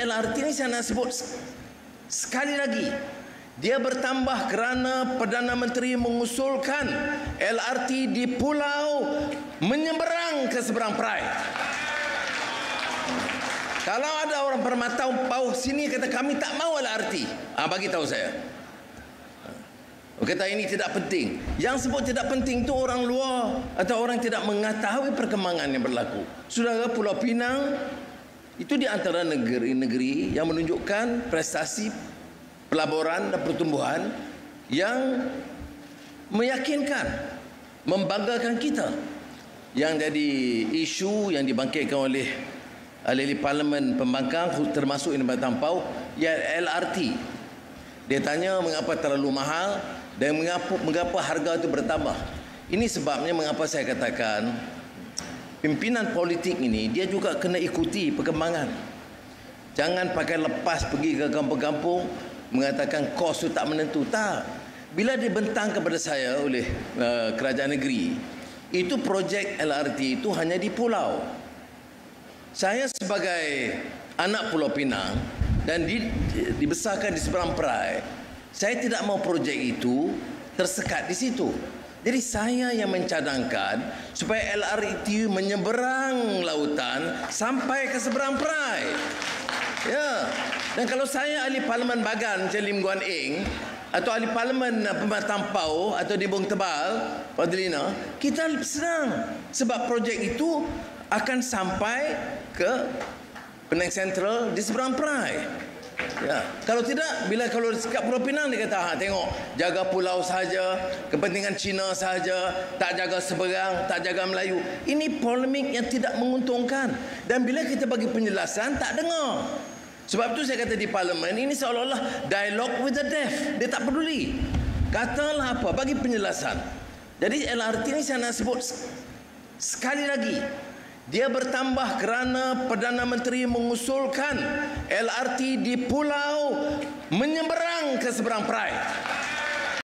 LRT ni saya nak sebut sekali lagi. Dia bertambah kerana Perdana Menteri mengusulkan LRT di pulau menyeberang ke seberang perai. Kalau ada orang Permatau bawah sini kata kami tak mau LRT, bagi tahu saya. Kata ini tidak penting. Yang sebut tidak penting itu orang luar atau orang tidak mengetahui perkembangan yang berlaku. Saudara, Pulau Pinang itu di antara negeri-negeri yang menunjukkan prestasi pelaburan dan pertumbuhan yang meyakinkan, membanggakan kita. Yang jadi isu yang dibangkitkan oleh ahli parlimen pembangkang termasuk Induk Tampau, ya LRT. Dia tanya mengapa terlalu mahal dan mengapa harga itu bertambah. Ini sebabnya mengapa saya katakan pimpinan politik ini dia juga kena ikuti perkembangan. Jangan pakai lepas pergi ke kampung-kampung mengatakan kos itu tak menentu. Tak. Bila dibentang kepada saya oleh kerajaan negeri, itu projek LRT itu hanya di pulau. Saya sebagai anak Pulau Pinang dan dibesarkan di seberang perai, saya tidak mau projek itu tersekat di situ. Jadi saya yang mencadangkan supaya LRT menyeberang lautan sampai ke seberang perai. Ya. Dan kalau saya ahli parlimen Bagan macam Lim Guan Eng atau ahli parlimen Tampau atau di Bung Tebal, Padlina, kita senang sebab projek itu akan sampai ke Penang Sentral di seberang perai. Ya. Kalau tidak, kalau dekat Pulau Pinang dia kata, tengok, jaga pulau saja, kepentingan Cina saja, tak jaga seberang, tak jaga Melayu. Ini polemik yang tidak menguntungkan. Dan bila kita bagi penjelasan, tak dengar. Sebab itu saya kata di parlimen, ini seolah-olah dialogue with the deaf. Dia tak peduli. Katalah apa, bagi penjelasan. Jadi LRT ini saya nak sebut sekali lagi. Dia bertambah kerana Perdana Menteri mengusulkan LRT di pulau menyeberang ke seberang perai.